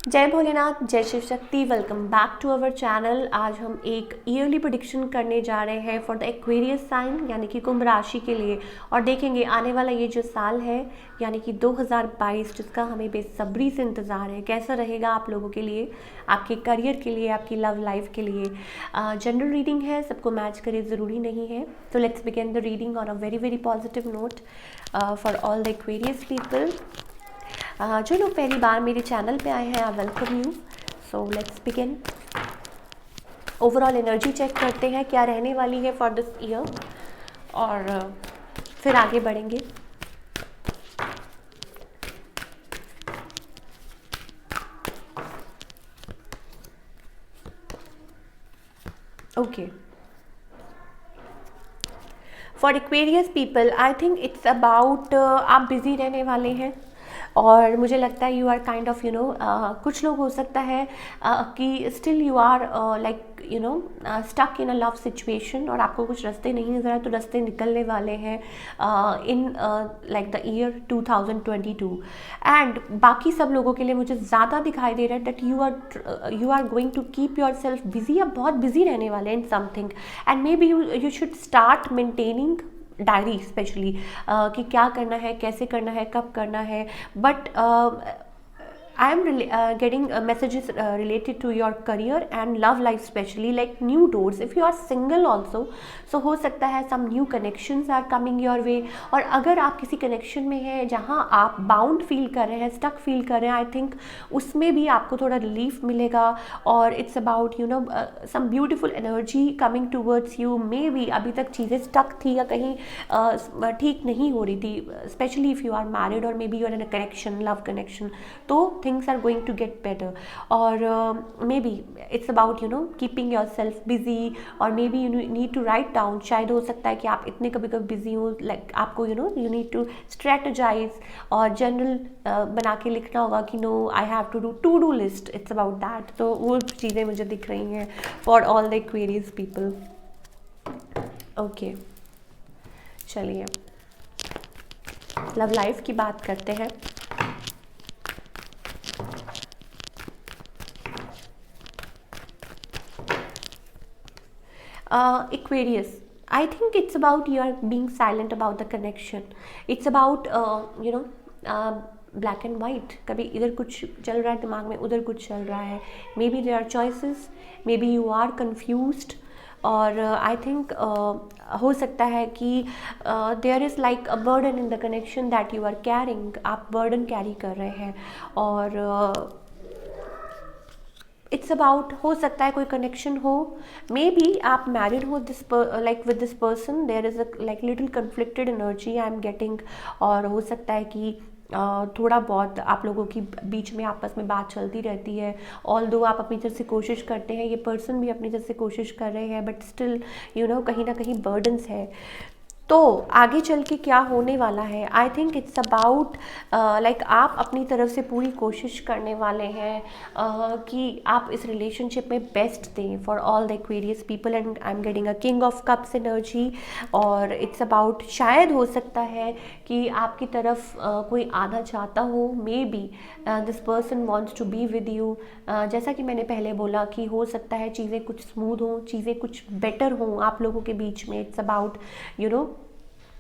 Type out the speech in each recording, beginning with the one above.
जय भोलेनाथ, जय Shiv Shakti. Welcome back to our channel. आज हम एक ईयरली प्रेडिक्शन करने जा रहे हैं फॉर द एक्वेरियस साइन यानी कि कुंभ राशि के लिए, और देखेंगे आने वाला ये जो साल है यानी कि 2022, जिसका हमें बेसब्री से इंतज़ार है, कैसा रहेगा आप लोगों के लिए, आपके करियर के लिए, आपकी लव लाइफ के लिए। जनरल रीडिंग है, सबको मैच करे ज़रूरी नहीं है। तो let's begin the reading on a very very positive note for all the Aquarius people. जो लोग पहली बार मेरे चैनल पे आए हैं, I welcome you. So let's begin. Overall energy check करते हैं क्या रहने वाली है फॉर दिस ईयर, और फिर आगे बढ़ेंगे। Okay, for Aquarius people I think it's about आप बिज़ी रहने वाले हैं, और मुझे लगता है यू आर काइंड ऑफ कुछ लोग हो सकता है कि still you are like stuck in a love situation, और आपको कुछ रास्ते नहीं नजर आए, तो रास्ते निकलने वाले हैं in like the year 2022। And बाकी सब लोगों के लिए मुझे ज़्यादा दिखाई दे रहा है that you are going to keep your self busy. आप बहुत बिजी रहने वाले हैं in something, and may be you should start maintaining diary specially कि क्या करना है, कैसे करना है, कब करना है। But I am getting messages related to your career and love life, especially like new doors. If you are single also, so हो सकता है some new connections are coming your way. और अगर आप किसी connection में हैं जहाँ आप bound feel कर रहे हैं, stuck feel कर रहे हैं, I think उसमें भी आपको थोड़ा relief मिलेगा। और it's about some beautiful energy coming towards you. Maybe अभी तक चीज़ें stuck थी या कहीं ठीक नहीं हो रही थी, especially if you are married or maybe you are in a connection, love connection, तो things are going to get better. और maybe it's about keeping yourself busy, और maybe you need to write down. शायद हो सकता है कि आप इतने कभी कभी busy हो, like आपको you need to strategize और general बना के लिखना होगा कि no I have to do to do list. It's about that. तो वो चीज़ें मुझे दिख रही हैं for all the Aquarius people. Okay, चलिए लव लाइफ की बात करते हैं। Aquarius, I think it's about you are being silent about the connection. It's about black and white. कभी इधर कुछ चल रहा है दिमाग में, उधर कुछ चल रहा है। Maybe there are choices, maybe you are confused, और आई थिंक हो सकता है कि there is like a burden in the connection that you are carrying. आप बर्डन कैरी कर रहे हैं, और इट्स अबाउट हो सकता है कोई कनेक्शन हो, मे बी आप मैरिड हो this like with this person, there is a like little conflicted energy I am getting. और हो सकता है कि थोड़ा बहुत आप लोगों की बीच में आपस में बात चलती रहती है, ऑल दो आप अपनी तरफ से कोशिश करते हैं, ये पर्सन भी अपनी तरफ से कोशिश कर रहे हैं, बट स्टिल कहीं ना कहीं बर्डन्स है। तो आगे चल के क्या होने वाला है, आई थिंक इट्स अबाउट लाइक आप अपनी तरफ से पूरी कोशिश करने वाले हैं कि आप इस रिलेशनशिप में बेस्ट दें for all the Aquarius people. And I am getting a king of cups energy, और इट्स अबाउट शायद हो सकता है कि आपकी तरफ कोई आना चाहता हो, maybe this person wants to be with you. जैसा कि मैंने पहले बोला कि हो सकता है चीज़ें कुछ स्मूथ हों, चीज़ें कुछ बेटर हों आप लोगों के बीच में। इट्स अबाउट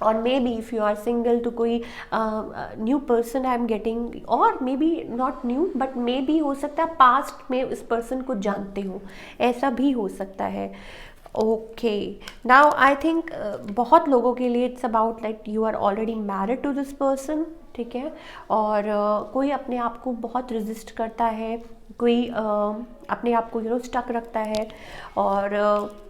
और maybe if you are single तो कोई new person I am getting, और maybe not new but maybe हो सकता है पास्ट में इस पर्सन को जानते हो, ऐसा भी हो सकता है। ओके, नाउ आई थिंक बहुत लोगों के लिए it's about like you are already married to this person, ठीक है। और कोई अपने आप को बहुत रेजिस्ट करता है, कोई अपने आप को स्टक रखता है, और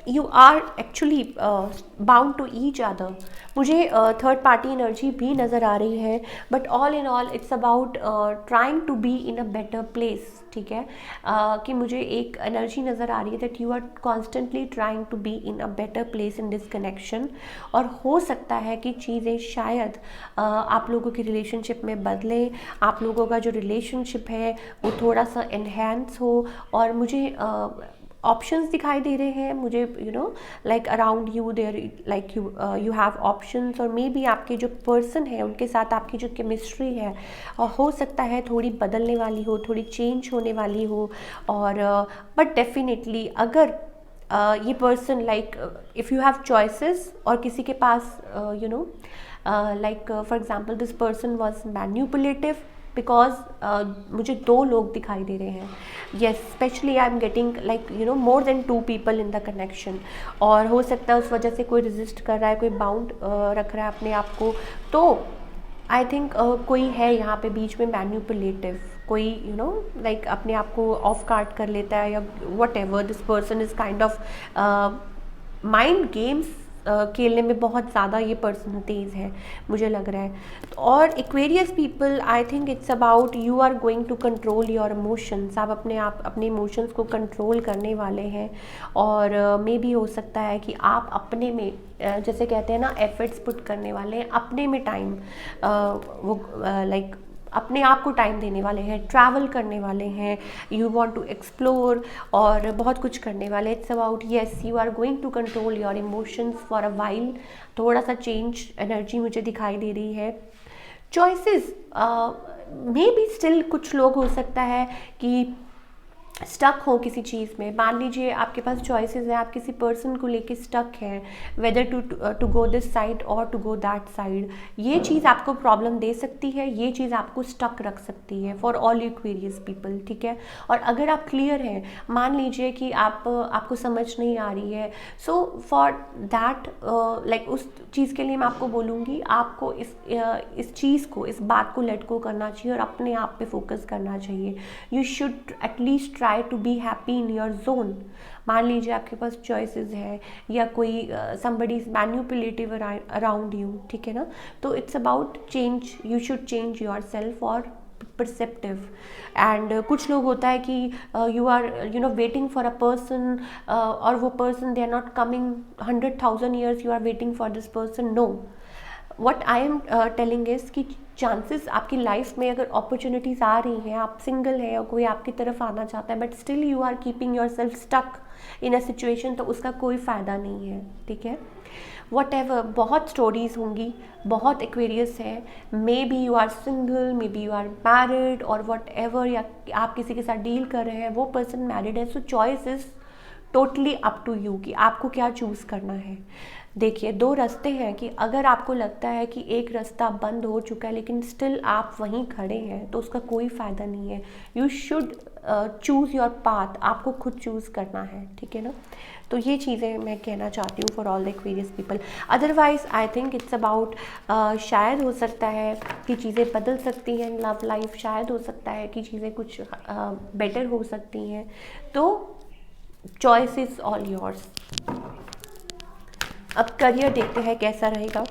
you are actually bound to each other. मुझे थर्ड पार्टी एनर्जी भी नज़र आ रही है, but all in all it's about trying to be in a better place, ठीक है। कि मुझे एक एनर्जी नज़र आ रही है that you are constantly trying to be in a better place in this connection. और हो सकता है कि चीज़ें शायद आप लोगों की रिलेशनशिप में बदलें, आप लोगों का जो रिलेशनशिप है वो थोड़ा सा इन्हेंस हो। और मुझे ऑप्शंस दिखाई दे रहे हैं मुझे, like around you there, like you have options, और मे बी आपके जो पर्सन है उनके साथ आपकी जो केमिस्ट्री है हो सकता है थोड़ी बदलने वाली हो, थोड़ी चेंज होने वाली हो। और बट डेफिनेटली अगर ये पर्सन, like if you have choices और किसी के पास like for example this person was manipulative, because मुझे दो लोग दिखाई दे रहे हैं, yes, specially I am getting like more than 2 people in the connection. और हो सकता है उस वजह से कोई रेजिस्ट कर रहा है, कोई बाउंड रख रहा है अपने आप को। तो आई थिंक कोई है यहाँ पे बीच में मैन्युपुलेटिव, कोई लाइक अपने आप को ऑफ गार्ड कर लेता है, या what ever, this person is kind of mind games खेलने में बहुत ज़्यादा ये पर्सन तेज़ है मुझे लग रहा है। और Aquarius people, I think it's about you are going to control your emotions, आप अपने इमोशंस को कंट्रोल करने वाले हैं। और मे भी हो सकता है कि आप अपने में जैसे कहते हैं ना एफर्ट्स पुट करने वाले हैं, अपने में टाइम वो लाइक अपने आप को टाइम देने वाले हैं, ट्रैवल करने वाले हैं, यू वांट टू एक्सप्लोर और बहुत कुछ करने वाले। It's about yes, you are going to control your emotions for a while. थोड़ा सा चेंज एनर्जी मुझे दिखाई दे रही है। चॉइसेस मे बी स्टिल कुछ लोग हो सकता है कि स्टक हो किसी चीज़ में। मान लीजिए आपके पास चॉइसेस हैं, आप किसी पर्सन को लेके स्टक हैं, whether to go this side और टू गो दैट साइड। ये चीज़ आपको प्रॉब्लम दे सकती है, ये चीज़ आपको स्टक रख सकती है फॉर ऑल एक्वेरियस पीपल, ठीक है। और अगर आप क्लियर हैं, मान लीजिए कि आपको समझ नहीं आ रही है, सो फॉर दैट लाइक उस चीज़ के लिए मैं आपको बोलूँगी आपको इस चीज़ को, इस बात को लेट गो करना चाहिए और अपने आप पे फोकस करना चाहिए। You should at least try to be happy in your zone. मान लीजिए आपके पास चॉइसेस है या कोई somebody is manipulative around you, ठीक है ना। तो it's about change, you should change your self और परसेप्टिव। एंड कुछ लोग होता है कि you are waiting for a person, और वो person they are not coming 100,000 years, you are waiting for this person. No, what I am telling is कि chances आपकी लाइफ में अगर अपॉर्चुनिटीज़ आ रही हैं, आप सिंगल हैं और कोई आपकी तरफ आना चाहता है, but still you are keeping your self stuck in a situation, तो उसका कोई फ़ायदा नहीं है, ठीक है। वट एवर, बहुत स्टोरीज़ होंगी, बहुत एक्वेरियस है, may B you are single, may B you are married और वट एवर, या आप किसी के साथ डील कर रहे हैं, वो पर्सन मैरिड है। So choice is totally up to you कि आपको क्या चूज़ करना है। देखिए, 2 रास्ते हैं कि अगर आपको लगता है कि एक रास्ता बंद हो चुका है लेकिन स्टिल आप वहीं खड़े हैं, तो उसका कोई फ़ायदा नहीं है। You should choose your path, आपको खुद चूज़ करना है, ठीक है ना। तो ये चीज़ें मैं कहना चाहती हूँ for all the Aquarius people. Otherwise I think it's about शायद हो सकता है कि चीज़ें बदल सकती हैं इन लव लाइफ, शायद हो सकता है कि चीज़ें कुछ बेटर हो सकती हैं। तो चॉइस इज़ ऑल योर्स। अब करियर देखते हैं कैसा रहेगा।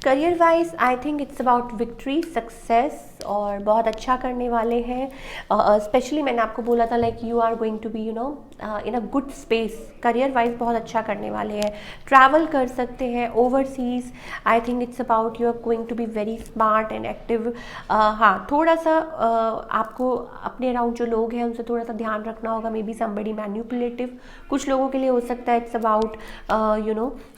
Career wise I think it's about victory, success, और बहुत अच्छा करने वाले हैं। स्पेशली मैंने आपको बोला था like you are going to be in a good space. Career wise बहुत अच्छा करने वाले हैं, ट्रैवल कर सकते हैं overseas. I think it's about you are going to be very smart and active. हाँ, थोड़ा सा आपको अपने अराउंड जो लोग हैं उनसे थोड़ा सा ध्यान रखना होगा, मे बी समबडी मैन्युपुलेटिव। कुछ लोगों के लिए हो सकता है it's about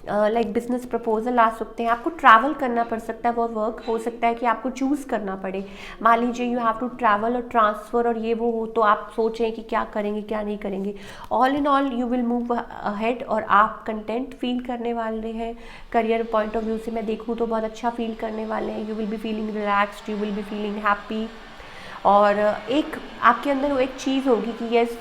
like business proposal आ सकते हैं, आपको ट्रैवल करना पड़ सकता है, वो वर्क हो सकता है कि आपको चूज़ करना पड़े। मान लीजिए यू हैव टू ट्रैवल और ट्रांसफ़र और ये वो हो, तो आप सोचें कि क्या करेंगे क्या नहीं करेंगे। All in all you will move ahead और आप कंटेंट फील करने वाले हैं। करियर पॉइंट ऑफ व्यू से मैं देखूँ तो बहुत अच्छा फील करने वाले हैं। You will be feeling relaxed, you will be feeling happy. और एक आपके अंदर वो एक चीज़ होगी कि yes,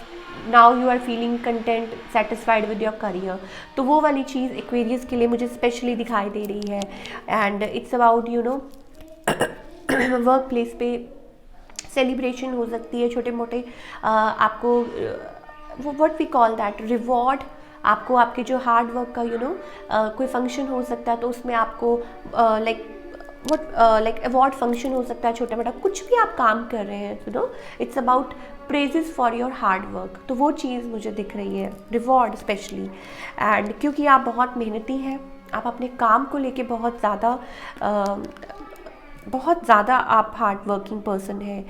now you are feeling content, satisfied with your career. तो वो वाली चीज़ एक्वेरियस के लिए मुझे स्पेशली दिखाई दे रही है। And it's about work place पे सेलिब्रेशन हो सकती है, छोटे मोटे आपको what we call that reward, आपको आपके जो हार्ड वर्क का कोई फंक्शन हो सकता है, तो उसमें आपको लाइक अवार्ड फंक्शन हो सकता है, छोटा मोटा कुछ भी आप काम कर रहे हैं, it's about praises for your hard work. तो वो चीज़ मुझे दिख रही है, रिवॉर्ड स्पेशली। एंड क्योंकि आप बहुत मेहनती हैं, आप अपने काम को लेके बहुत ज़्यादा आप हार्ड वर्किंग पर्सन है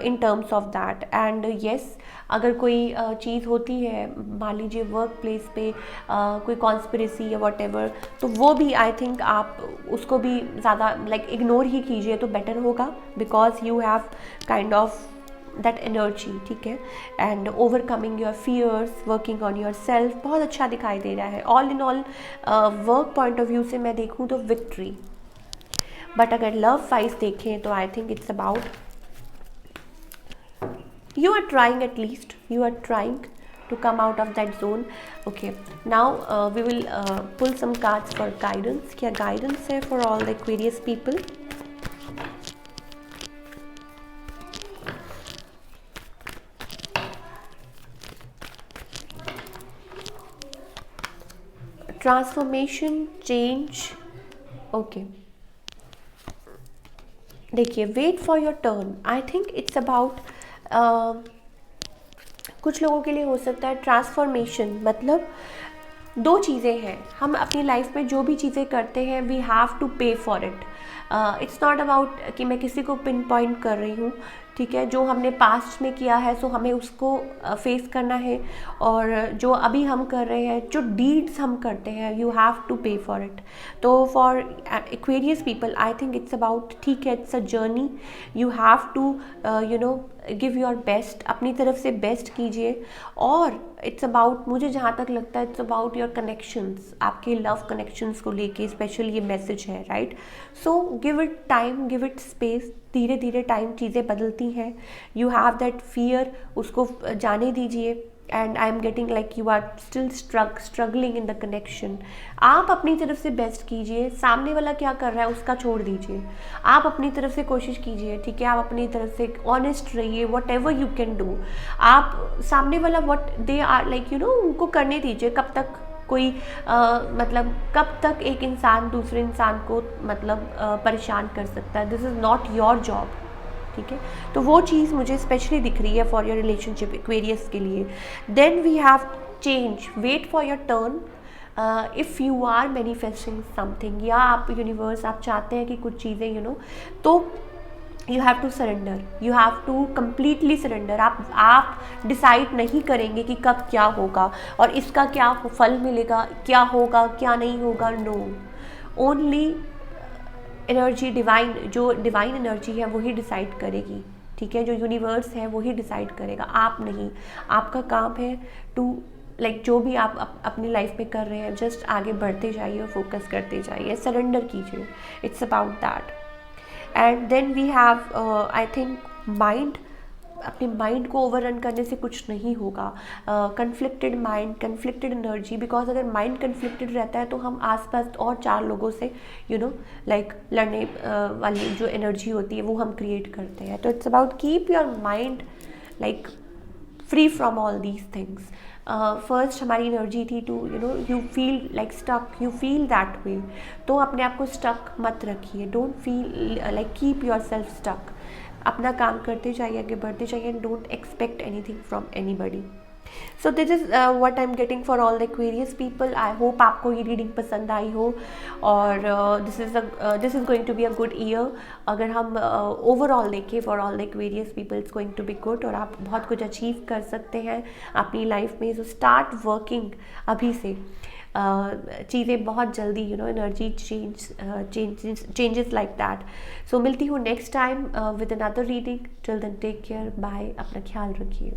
in terms of that. And yes, अगर कोई चीज़ होती है, मान लीजिए वर्क प्लेस पे कोई कॉन्स्पिरेसी या वॉट एवर, तो वो भी आई थिंक आप उसको भी ज़्यादा लाइक इग्नोर ही कीजिए तो बेटर होगा, because you have kind of that energy, ठीक है। And overcoming your fears, working on your self, बहुत अच्छा दिखाई दे रहा है। All in all work point of view से मैं देखूँ तो विक्ट्री। बट अगर लव वाइज देखें तो I think it's about you are trying, at least you are trying to come out of that zone. Okay, now we will pull some cards for guidance. क्या guidance है for all the Aquarius people? Transformation, change. Okay, देखिए, wait for your turn. I think it's about कुछ लोगों के लिए हो सकता है ट्रांसफॉर्मेशन मतलब दो चीज़ें हैं। हम अपनी लाइफ में जो भी चीज़ें करते हैं we have to pay for it. It's not about कि मैं किसी को पिन पॉइंट कर रही हूँ, ठीक है। जो हमने पास्ट में किया है सो हमें उसको फेस करना है, और जो अभी हम कर रहे हैं, जो डीड्स हम करते हैं, you have to pay for it. तो for Aquarius people I think it's about, ठीक है, it's a journey, you have to you know give your best, अपनी तरफ से बेस्ट कीजिए। और इट्स अबाउट, मुझे जहाँ तक लगता है, इट्स अबाउट योर कनेक्शंस, आपके लव कनेक्शंस को लेके स्पेशल ये मैसेज है, right. So give it time, give it space, धीरे धीरे टाइम चीज़ें बदलती हैं। यू हैव दैट फियर, उसको जाने दीजिए। And I am getting like you are still struggling in the connection. आप अपनी तरफ से बेस्ट कीजिए, सामने वाला क्या कर रहा है उसका छोड़ दीजिए, आप अपनी तरफ से कोशिश कीजिए, ठीक है। आप अपनी तरफ से ऑनेस्ट रहिए, whatever you can do. आप सामने वाला what they are like you know उनको करने दीजिए। कब तक कोई मतलब कब तक एक इंसान दूसरे इंसान को मतलब परेशान कर सकता है? This is not your job, ठीक है। तो वो चीज़ मुझे स्पेशली दिख रही है फॉर योर रिलेशनशिप एक्वेरियस के लिए। Then we have change, wait for your turn. If you are manifesting something, या आप यूनिवर्स आप चाहते हैं कि कुछ चीज़ें यू नो, तो you have to surrender, you have to completely surrender. आप डिसाइड नहीं करेंगे कि कब क्या होगा और इसका क्या फल मिलेगा, क्या होगा क्या नहीं होगा। नो, ओनली एनर्जी डिवाइन, जो डिवाइन एनर्जी है वही डिसाइड करेगी, ठीक है। जो यूनिवर्स है वही डिसाइड करेगा, आप नहीं। आपका काम है टू लाइक जो भी आप अपनी लाइफ में कर रहे हैं, जस्ट आगे बढ़ते जाइए और फोकस करते जाइए, सरेंडर कीजिए। It's about that. And then we have I think mind. अपने माइंड को ओवररन करने से कुछ नहीं होगा। Conflicted mind, conflicted energy, because अगर माइंड कन्फ्लिक्टेड रहता है तो हम आसपास और चार लोगों से यू नो लाइक लड़ने वाली जो एनर्जी होती है वो हम क्रिएट करते हैं। तो it's about keep your mind like free from all these things. First हमारी एनर्जी थी to you know you feel like stuck, you feel that way. तो अपने आप को स्टक मत रखिए, don't feel like keep your self stuck. अपना काम करते जाइए, आगे बढ़ते जाइए, and don't expect anything from anybody. So this is what I am getting for all the Aquarius people. I hope आपको ये रीडिंग पसंद आई हो, और this is going to be a good year. अगर हम ओवरऑल देखें for all the Aquarius people, it's going to be good, और आप बहुत कुछ अचीव कर सकते हैं अपनी लाइफ में। सो स्टार्ट वर्किंग अभी से। चीज़ें बहुत जल्दी you know energy changes like that. So मिलती हूँ next time with another reading. Till then take care, bye, अपना ख्याल रखिए।